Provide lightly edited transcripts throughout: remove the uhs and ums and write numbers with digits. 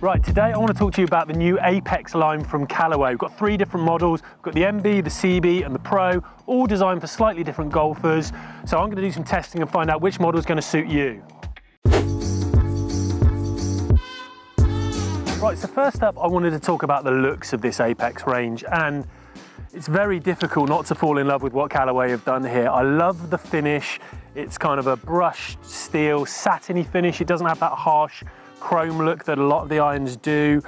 Right, today I want to talk to you about the new Apex line from Callaway. We've got 3 different models. We've got the MB, the CB and the Pro, all designed for slightly different golfers. So I'm going to do some testing and find out which model is going to suit you. Right, so first up I wanted to talk about the looks of this Apex range, and it's very difficult not to fall in love with what Callaway have done here. I love the finish. It's kind of a brushed steel, satiny finish. It doesn't have that harsh chrome look that a lot of the irons do.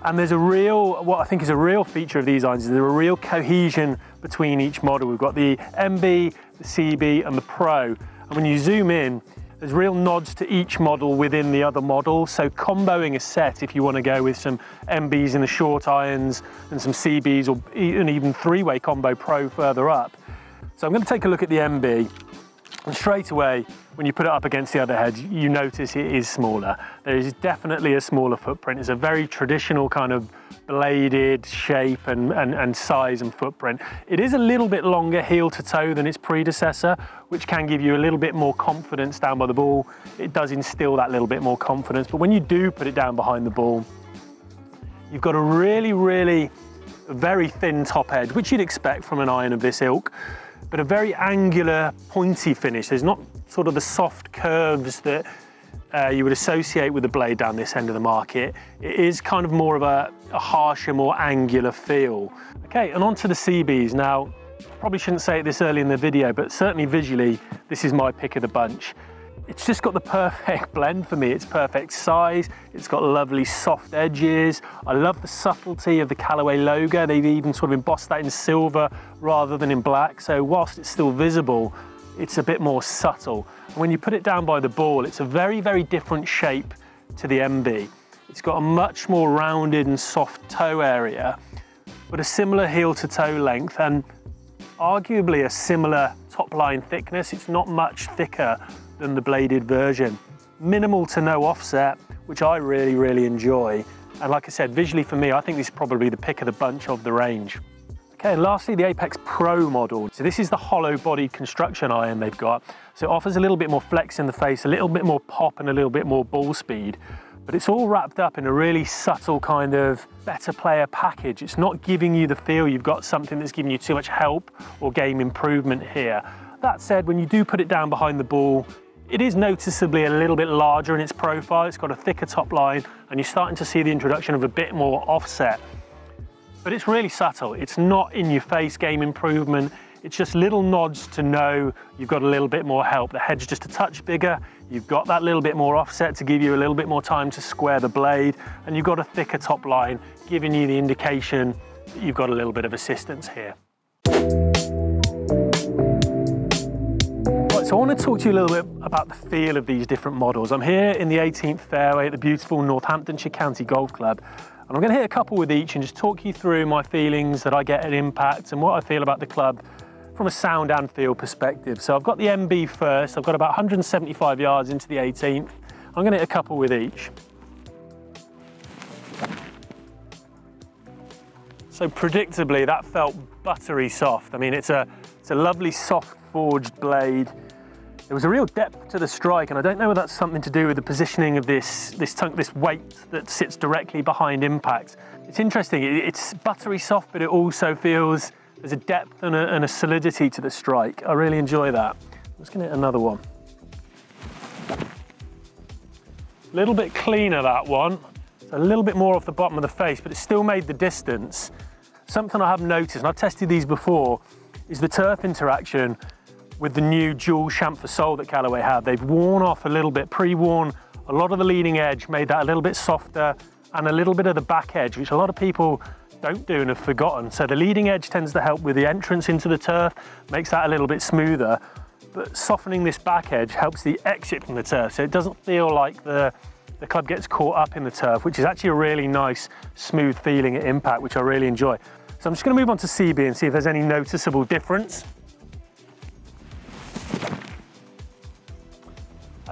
And there's a real, what I think is a real feature of these irons, is there's a real cohesion between each model. We've got the MB, the CB and the Pro. And when you zoom in, there's real nods to each model within the other model. So comboing a set, if you want to go with some MBs in the short irons and some CBs, or an even 3-way combo Pro further up. So I'm going to take a look at the MB. And straight away, when you put it up against the other heads, you notice it is smaller. There is definitely a smaller footprint. It's a very traditional kind of bladed shape and size and footprint. It is a little bit longer heel to toe than its predecessor, which can give you a little bit more confidence down by the ball. It does instill that little bit more confidence. But when you do put it down behind the ball, you've got a really very thin top edge, which you'd expect from an iron of this ilk, but a very angular, pointy finish. There's not sort of the soft curves that you would associate with the blade down this end of the market. It is kind of more of a harsher, more angular feel. Okay, and on to the CBs. Now, probably shouldn't say it this early in the video, but certainly visually, this is my pick of the bunch. It's just got the perfect blend for me. It's perfect size, it's got lovely soft edges. I love the subtlety of the Callaway logo. They've even sort of embossed that in silver rather than in black. So whilst it's still visible, it's a bit more subtle. And when you put it down by the ball, it's a very different shape to the MB. It's got a much more rounded and soft toe area, but a similar heel to toe length and arguably a similar top line thickness. It's not much thicker than the bladed version. Minimal to no offset, which I really enjoy. And like I said, visually for me, I think this is probably the pick of the bunch of the range. Okay, and lastly, the Apex Pro model. So this is the hollow body construction iron they've got. So it offers a little bit more flex in the face, a little bit more pop and a little bit more ball speed. But it's all wrapped up in a really subtle kind of better player package. It's not giving you the feel you've got something that's giving you too much help or game improvement here. That said, when you do put it down behind the ball, it is noticeably a little bit larger in its profile. It's got a thicker top line and you're starting to see the introduction of a bit more offset. But it's really subtle. It's not in your face game improvement. It's just little nods to know you've got a little bit more help. The head's just a touch bigger. You've got that little bit more offset to give you a little bit more time to square the blade. And you've got a thicker top line, giving you the indication that you've got a little bit of assistance here. So I want to talk to you a little bit about the feel of these different models. I'm here in the 18th fairway at the beautiful Northamptonshire County Golf Club, and I'm going to hit a couple with each and just talk you through my feelings that I get at impact and what I feel about the club from a sound and feel perspective. So I've got the MB first. I've got about 175 yards into the 18th. I'm going to hit a couple with each. So predictably, that felt buttery soft. I mean, it's a lovely soft forged blade. There was a real depth to the strike, and I don't know whether that's something to do with the positioning of this weight that sits directly behind impact. It's interesting, it's buttery soft, but it also feels there's a depth and a solidity to the strike. I really enjoy that. I'm just gonna hit another one. A little bit cleaner, that one. It's a little bit more off the bottom of the face, but it still made the distance. Something I have noticed, and I've tested these before, is the turf interaction with the new dual chamfer sole that Callaway have. They've worn off a little bit, pre-worn a lot of the leading edge, made that a little bit softer, and a little bit of the back edge, which a lot of people don't do and have forgotten. So the leading edge tends to help with the entrance into the turf, makes that a little bit smoother, but softening this back edge helps the exit from the turf, so it doesn't feel like the club gets caught up in the turf, which is actually a really nice, smooth feeling at impact, which I really enjoy. So I'm just gonna move on to CB and see if there's any noticeable difference.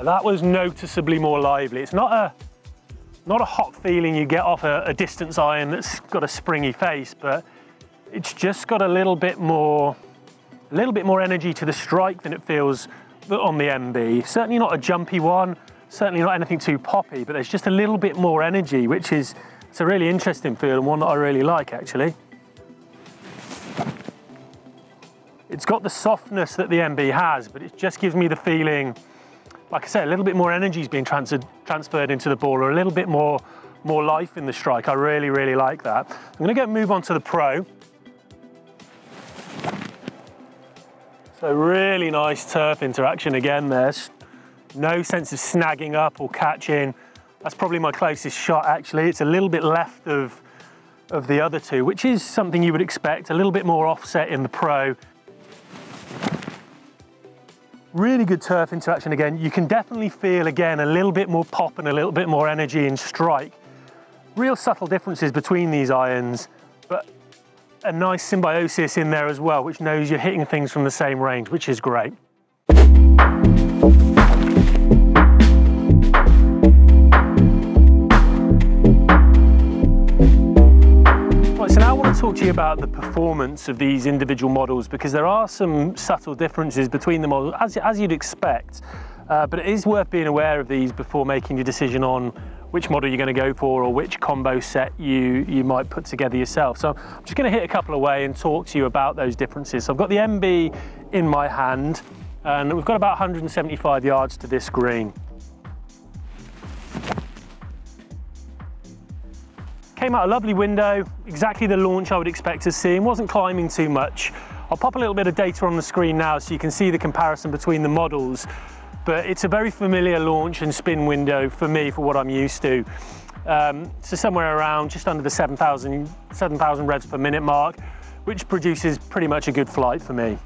That was noticeably more lively. It's not a hot feeling you get off a distance iron that's got a springy face, but it's just got a little bit more energy to the strike than it feels on the MB. Certainly not a jumpy one, Certainly not anything too poppy, but there's just a little bit more energy, which is, it's a really interesting feel and one that I really like actually. It's got the softness that the MB has, but it just gives me the feeling, like I said, a little bit more energy is being transferred into the ball, or a little bit more life in the strike. I really, really like that. I'm gonna move on to the Pro. So really nice turf interaction again there. No sense of snagging up or catching. That's probably my closest shot actually. It's a little bit left of the other two, which is something you would expect, a little bit more offset in the Pro. Really good turf interaction again. You can definitely feel again a little bit more pop and a little bit more energy in strike. Real subtle differences between these irons, but a nice symbiosis in there as well, which knows you're hitting things from the same range, which is great. So now I want to talk to you about the performance of these individual models, because there are some subtle differences between the models, as you'd expect, but it is worth being aware of these before making your decision on which model you're going to go for or which combo set you might put together yourself. So I'm just going to hit a couple away and talk to you about those differences. So I've got the MB in my hand, and we've got about 175 yards to this green. Came out a lovely window, exactly the launch I would expect to see, and wasn't climbing too much. I'll pop a little bit of data on the screen now so you can see the comparison between the models, but it's a very familiar launch and spin window for me, for what I'm used to. So somewhere around just under the 7,000 revs per minute mark, which produces pretty much a good flight for me.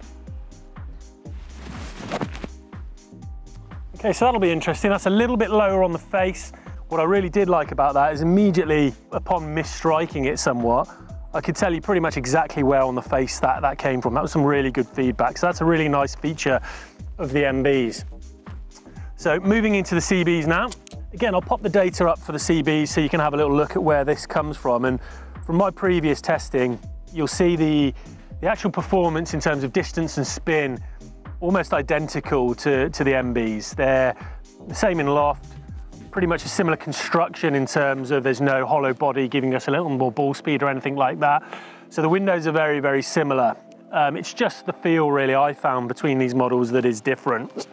Okay, so that'll be interesting. That's a little bit lower on the face. What I really did like about that is immediately upon misstriking it somewhat, I could tell you pretty much exactly where on the face that came from. That was some really good feedback. So that's a really nice feature of the MBs. So moving into the CBs now. Again, I'll pop the data up for the CBs so you can have a little look at where this comes from. And from my previous testing, you'll see the actual performance in terms of distance and spin almost identical to the MBs. They're the same in loft. Pretty much a similar construction in terms of there's no hollow body giving us a little more ball speed or anything like that. So the windows are very, very similar. It's just the feel really I found between these models that is different.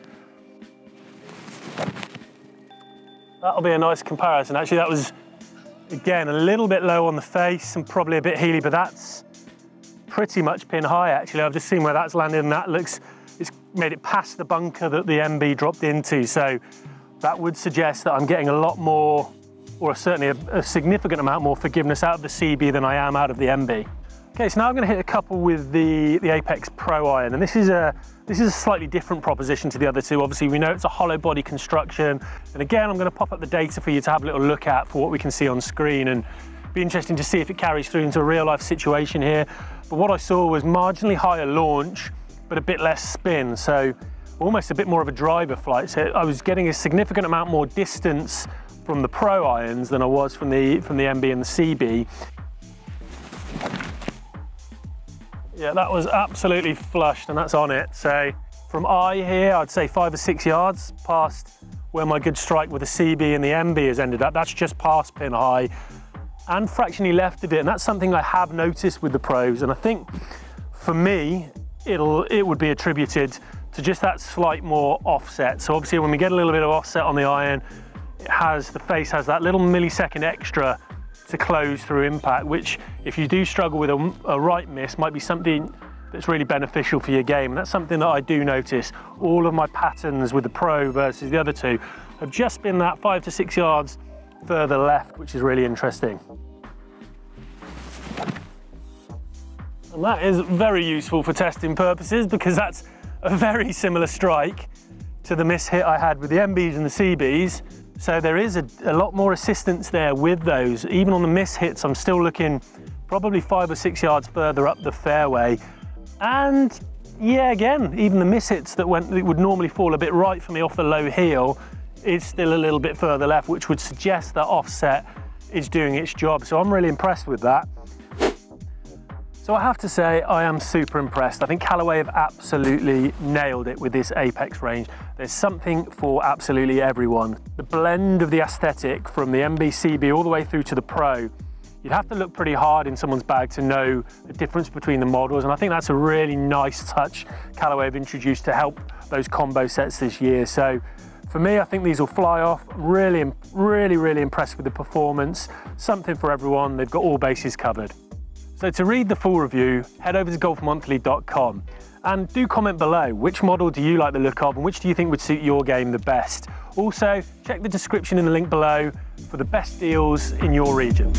That'll be a nice comparison. Actually, that was, again, a little bit low on the face and probably a bit heely, but that's pretty much pin high actually. I've just seen where that's landed and that looks, it's made it past the bunker that the MB dropped into. So that would suggest that I'm getting a lot more, or certainly a significant amount more forgiveness out of the CB than I am out of the MB. Okay, so now I'm going to hit a couple with the Apex Pro iron, and this is a slightly different proposition to the other two. Obviously, we know it's a hollow body construction, and again, I'm going to pop up the data for you to have a little look at for what we can see on screen, and be interesting to see if it carries through into a real life situation here. But what I saw was marginally higher launch, but a bit less spin. So almost a bit more of a driver flight. So I was getting a significant amount more distance from the Pro irons than I was from the MB and the CB. Yeah, that was absolutely flushed, and that's on it. So from eye here, I'd say 5 or 6 yards past where my good strike with the CB and the MB has ended up. That's just past pin high and fractionally left of it. And that's something I have noticed with the Pros. And I think for me, it would be attributed to just that slight more offset. So obviously when we get a little bit of offset on the iron, the face has that little millisecond extra to close through impact, which if you do struggle with a right miss might be something that's really beneficial for your game. And that's something that I do notice. All of my patterns with the Pro versus the other two have just been that 5 to 6 yards further left, which is really interesting. And that is very useful for testing purposes, because that's a very similar strike to the miss hit I had with the MBs and the CBs. So there is a lot more assistance there with those. Even on the miss hits, I'm still looking probably 5 or 6 yards further up the fairway. And yeah, again, even the miss hits that would normally fall a bit right for me off the low heel is still a little bit further left, which would suggest that offset is doing its job. So I'm really impressed with that. So I have to say, I am super impressed. I think Callaway have absolutely nailed it with this Apex range. There's something for absolutely everyone. The blend of the aesthetic from the MBCB all the way through to the Pro, you'd have to look pretty hard in someone's bag to know the difference between the models, and I think that's a really nice touch Callaway have introduced to help those combo sets this year. So for me, I think these will fly off. Really impressed with the performance. Something for everyone. They've got all bases covered. So to read the full review, head over to golfmonthly.com and do comment below. Which model do you like the look of and which do you think would suit your game the best? Also, check the description in the link below for the best deals in your region.